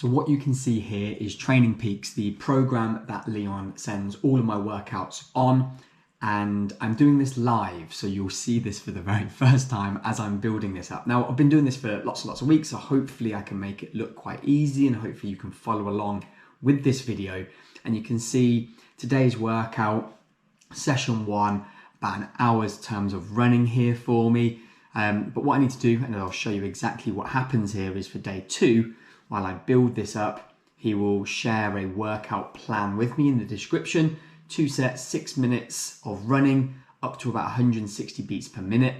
So what you can see here is Training Peaks, the program that Leon sends all of my workouts on. And I'm doing this live, so you'll see this for the very first time as I'm building this up. Now, I've been doing this for lots and lots of weeks, so hopefully I can make it look quite easy and hopefully you can follow along with this video. And you can see today's workout, session 1, about an hour's terms of running here for me. But what I need to do, and I'll show you exactly what happens here, is for day 2, while I build this up, he will share a workout plan with me in the description. 2 sets, 6 minutes of running, up to about 160 beats per minute.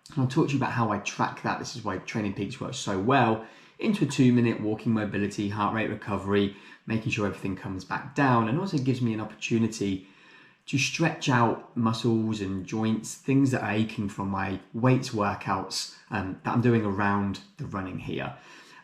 And I'll talk to you about how I track that. This is why Training Peaks works so well. Into a 2-minute walking mobility, heart rate recovery, making sure everything comes back down, and also gives me an opportunity to stretch out muscles and joints, things that are aching from my weights workouts that I'm doing around the running here.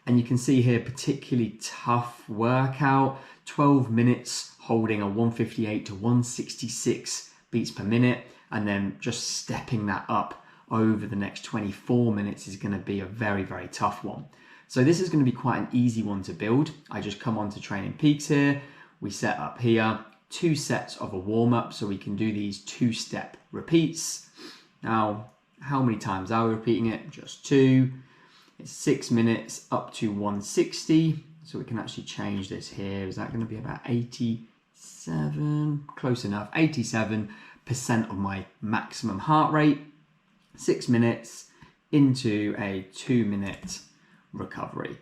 And you can see here, particularly tough workout, 12 minutes holding a 158 to 166 beats per minute, and then just stepping that up over the next 24 minutes is going to be a very, very tough one. So this is going to be quite an easy one to build. I just come on to Training Peaks here, we set up here, 2 sets of a warm-up, so we can do these 2-step repeats. Now, how many times are we repeating it? Just 2. It's 6 minutes up to 160. So we can actually change this here. Is that going to be about 87? Close enough. 87% of my maximum heart rate. 6 minutes into a 2-minute recovery.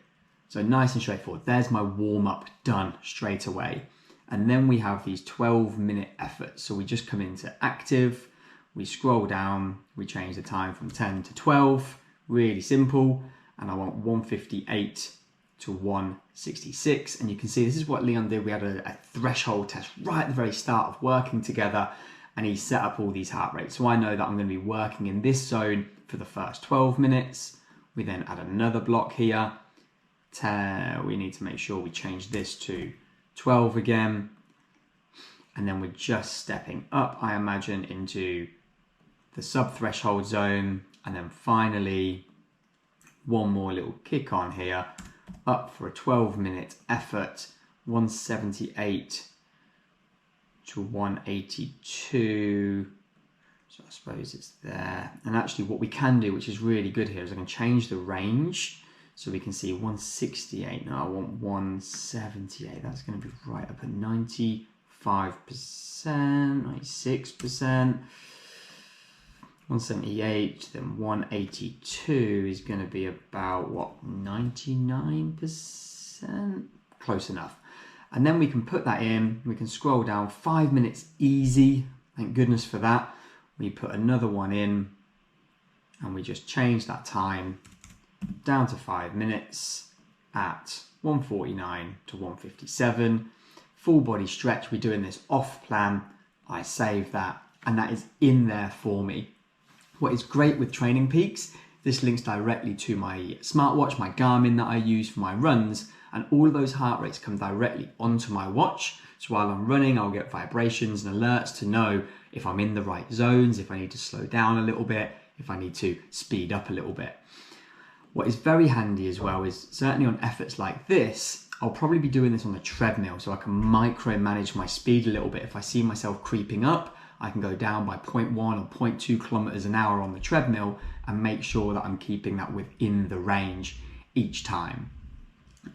So nice and straightforward. There's my warm-up done straight away. And then we have these 12-minute efforts. So we just come into active, we scroll down, we change the time from 10 to 12. Really simple. And I want 158 to 166. And you can see this is what Leon did. We had a threshold test right at the very start of working together, and he set up all these heart rates. So I know that I'm going to be working in this zone for the first 12 minutes. We then add another block here. We need to make sure we change this to 12 again. And then we're just stepping up, I imagine, into the sub-threshold zone. And then finally, one more little kick on here, up for a 12-minute effort, 178 to 182. So I suppose it's there. And actually what we can do, which is really good here, is I can change the range. So we can see 168. Now I want 178. That's going to be right up at 95%, 96%. 178, then 182 is going to be about, what, 99%? Close enough. And then we can put that in, we can scroll down, 5 minutes easy, thank goodness for that. We put another one in, and we just change that time down to 5 minutes at 149 to 157. Full body stretch, we're doing this off plan. I save that, and that is in there for me. What is great with Training Peaks, this links directly to my smartwatch, my Garmin that I use for my runs, and all of those heart rates come directly onto my watch. So while I'm running, I'll get vibrations and alerts to know if I'm in the right zones, if I need to slow down a little bit, if I need to speed up a little bit. What is very handy as well is, certainly on efforts like this, I'll probably be doing this on the treadmill, so I can micromanage my speed a little bit. If I see myself creeping up, I can go down by 0.1 or 0.2 kilometers an hour on the treadmill and make sure that I'm keeping that within the range each time.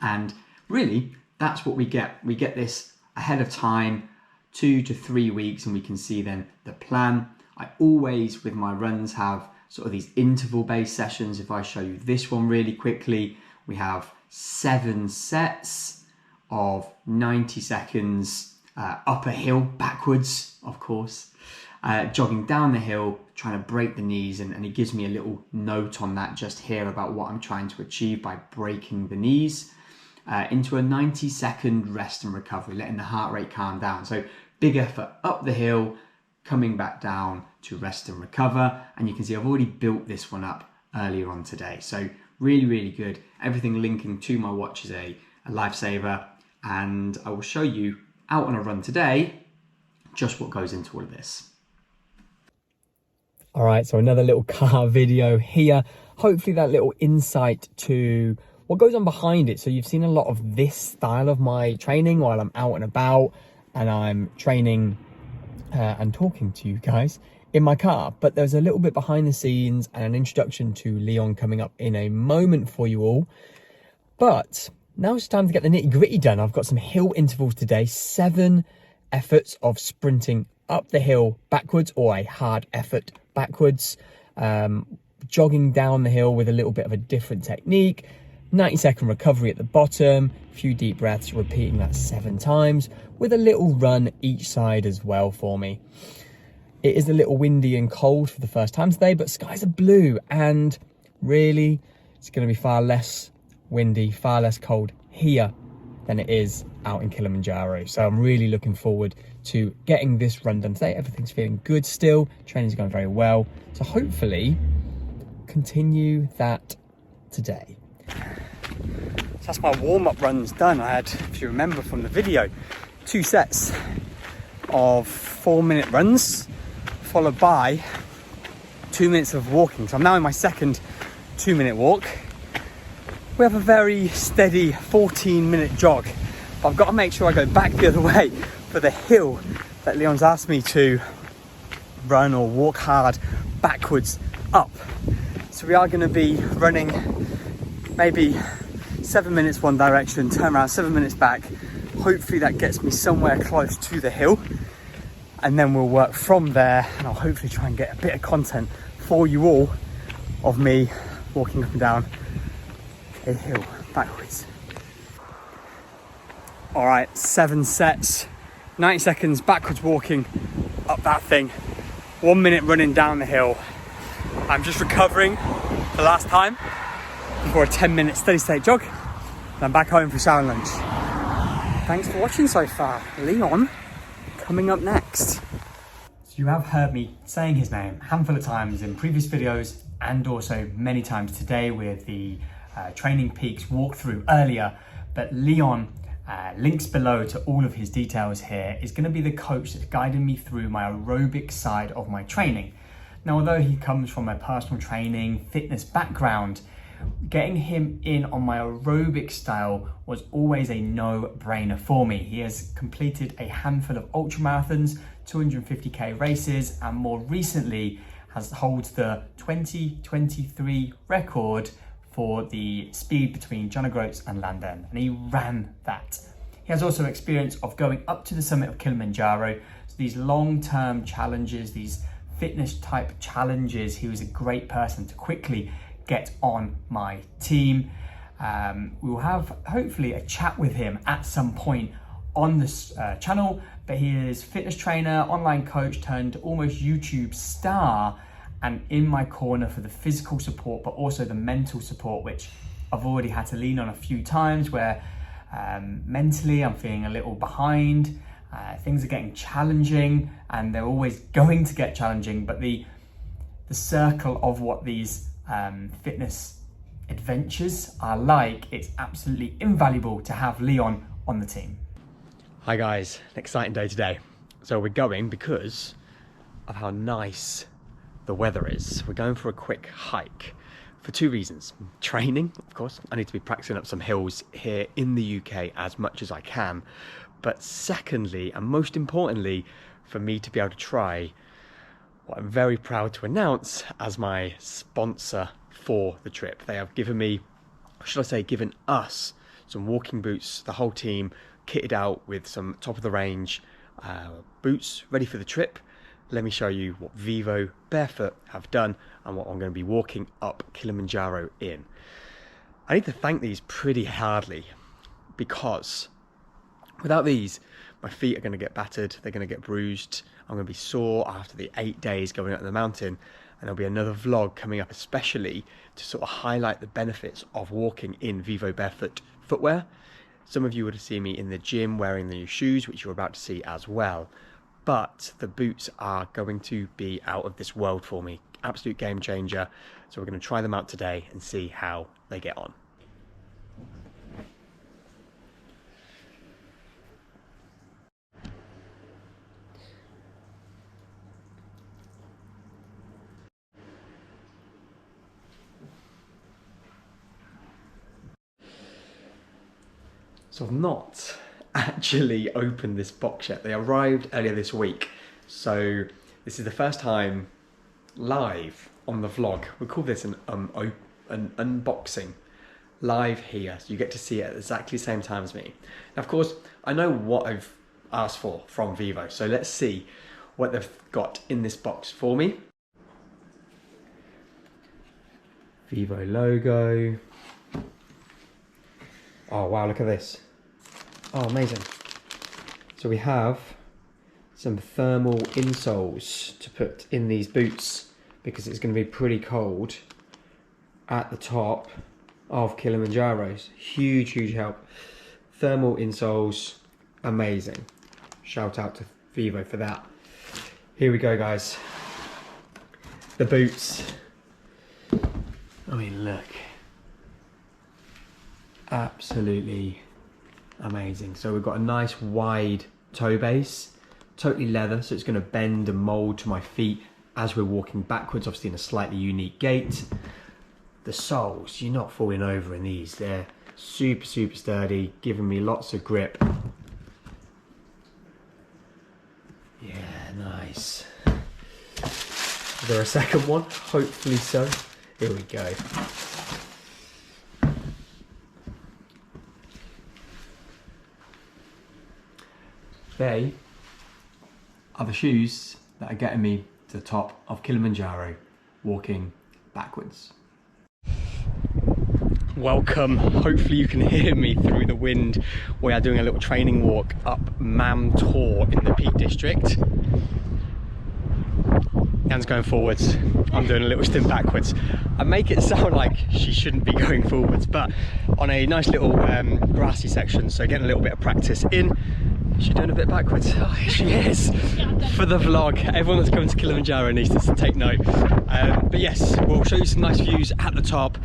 And really, that's what we get. We get this ahead of time, 2 to 3 weeks, and we can see then the plan. I always, with my runs, have sort of these interval-based sessions. If I show you this one really quickly, we have 7 sets of 90 seconds up a hill, backwards, of course, jogging down the hill, trying to break the knees, and it gives me a little note on that just here about what I'm trying to achieve by breaking the knees, into a 90-second rest and recovery, letting the heart rate calm down. So big effort up the hill, coming back down to rest and recover. And you can see I've already built this one up earlier on today. So really, really good. Everything linking to my watch is a lifesaver. And I will show you out on a run today just what goes into all of this. All right, so another little car video here. Hopefully that little insight to what goes on behind it. So you've seen a lot of this style of my training while I'm out and about and I'm training and talking to you guys in my car, but there's a little bit behind the scenes and an introduction to Leon coming up in a moment for you all. But now it's time to get the nitty gritty done. I've got some hill intervals today, 7 efforts of sprinting up the hill backwards, or a hard effort backwards, jogging down the hill with a little bit of a different technique, 90-second recovery at the bottom, a few deep breaths, repeating that 7 times with a little run each side as well for me. It is a little windy and cold for the first time today, but skies are blue, and really it's going to be far less windy, far less cold here than it is out in Kilimanjaro. So I'm really looking forward to getting this run done today. Everything's feeling good still, training's going very well, so hopefully continue that today. So that's my warm-up runs done. I had, if you remember from the video, 2 sets of 4-minute runs followed by 2 minutes of walking. So I'm now in my second 2-minute walk. We have a very steady 14-minute jog, but I've got to make sure I go back the other way for the hill that Leon's asked me to run or walk hard backwards up. So we are going to be running maybe 7 minutes one direction, turn around 7 minutes back. Hopefully that gets me somewhere close to the hill, and then we'll work from there, and I'll hopefully try and get a bit of content for you all of me walking up and down a hill backwards. All right, 7 sets, 90 seconds backwards walking up that thing, 1 minute running down the hill. I'm just recovering the last time before a 10-minute steady state jog, and I'm back home for shower and lunch. Thanks for watching so far. Leon coming up next. So you have heard me saying his name a handful of times in previous videos, and also many times today with the Training Peaks walkthrough earlier, but Leon, links below to all of his details here, is going to be the coach that's guiding me through my aerobic side of my training. Now, although he comes from a personal training, fitness background, getting him in on my aerobic style was always a no-brainer for me. He has completed a handful of ultra marathons, 250k races, and more recently holds the 2023 record for the speed between John O'Groats and Landen, and he ran that. He has also experience of going up to the summit of Kilimanjaro, so these long-term challenges, these fitness type challenges, he was a great person to quickly get on my team. We will have hopefully a chat with him at some point on this channel, but he is fitness trainer, online coach turned almost YouTube star, and in my corner for the physical support, but also the mental support, which I've already had to lean on a few times, where mentally I'm feeling a little behind. Things are getting challenging, and they're always going to get challenging, but the circle of what these fitness adventures are like, it's absolutely invaluable to have Leon on the team. Hi guys, an exciting day today. So we're going because of how nice the weather is. We're going for a quick hike for 2 reasons. Training, of course, I need to be practicing up some hills here in the UK as much as I can, but secondly, and most importantly, for me to be able to try what I'm very proud to announce as my sponsor for the trip. They have given me, or should I say given us, some walking boots, the whole team kitted out with some top of the range boots ready for the trip. Let me show you what Vivo Barefoot have done and what I'm going to be walking up Kilimanjaro in. I need to thank these pretty hardly, because without these, my feet are going to get battered, they're going to get bruised, I'm going to be sore after the 8 days going up the mountain, and there'll be another vlog coming up especially to sort of highlight the benefits of walking in Vivo Barefoot footwear. Some of you would have seen me in the gym wearing the new shoes, which you're about to see as well. But the boots are going to be out of this world for me. Absolute game changer. So we're going to try them out today and see how they get on. So I've not actually opened this box yet. They arrived earlier this week. So this is the first time live on the vlog. We call this an unboxing live here. So you get to see it at exactly the same time as me. Now, of course, I know what I've asked for from Vivo. So let's see what they've got in this box for me. Vivo logo. Oh wow, look at this. Oh, amazing. So we have some thermal insoles to put in these boots because it's going to be pretty cold at the top of Kilimanjaros. Huge, huge help. Thermal insoles, amazing. Shout out to Vivo for that. Here we go, guys. The boots. I mean, look. Absolutely amazing. So we've got a nice wide toe base, totally leather, so it's going to bend and mold to my feet as we're walking backwards, obviously in a slightly unique gait. The soles, you're not falling over in these. They're super, super sturdy, giving me lots of grip. Yeah, nice. Is there a second one? Hopefully so. Here we go. They are the shoes that are getting me to the top of Kilimanjaro, walking backwards. Welcome. Hopefully you can hear me through the wind. We are doing a little training walk up Mam Tor in the Peak District. Anne's going forwards. I'm doing a little stint backwards. I make it sound like she shouldn't be going forwards, but on a nice little grassy section, so getting a little bit of practice in. She's doing a bit backwards. Oh, here she is for the vlog. Everyone that's coming to Kilimanjaro needs to take note. But yes, we'll show you some nice views at the top.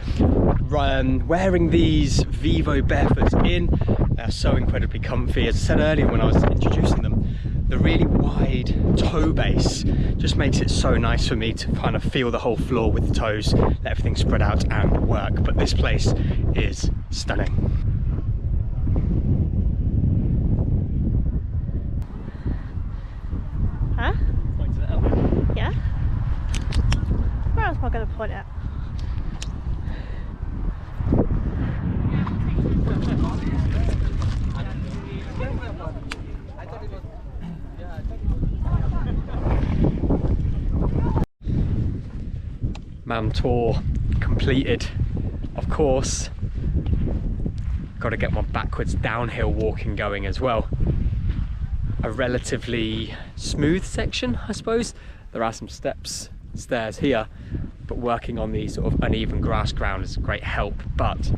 Wearing these Vivo barefoots in, they're so incredibly comfy. As I said earlier when I was introducing them, the really wide toe base just makes it so nice for me to kind of feel the whole floor with the toes, let everything spread out and work. But this place is stunning. Huh? Point it up. Yeah? Where else am I going to point it? Mam Tor completed. Of course, got to get my backwards downhill walking going as well. A relatively smooth section, I suppose. There are some stairs here, but working on the sort of uneven grass ground is a great help. But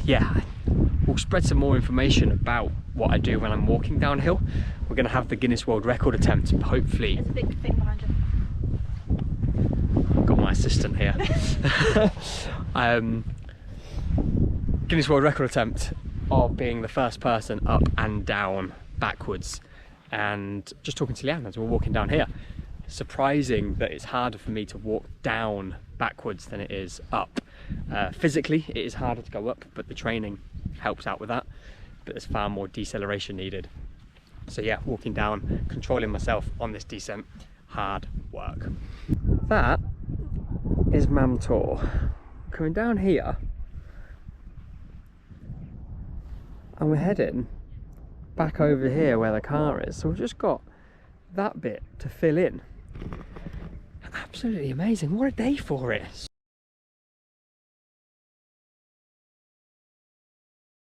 yeah, we'll spread some more information about what I do when I'm walking downhill. We're going to have the Guinness World Record attempt, hopefully. There's a big thing behind you. Got my assistant here. Guinness World Record attempt of being the first person up and down backwards. And just talking to Leanne as we're walking down here, surprising that it's harder for me to walk down backwards than it is up. Physically it is harder to go up, but the training helps out with that, but there's far more deceleration needed. So yeah, walking down, controlling myself on this descent, hard work. That is Mam Tor. Coming down here and we're heading back over here where the car is, so we've just got that bit to fill in. Absolutely amazing. What a day for it.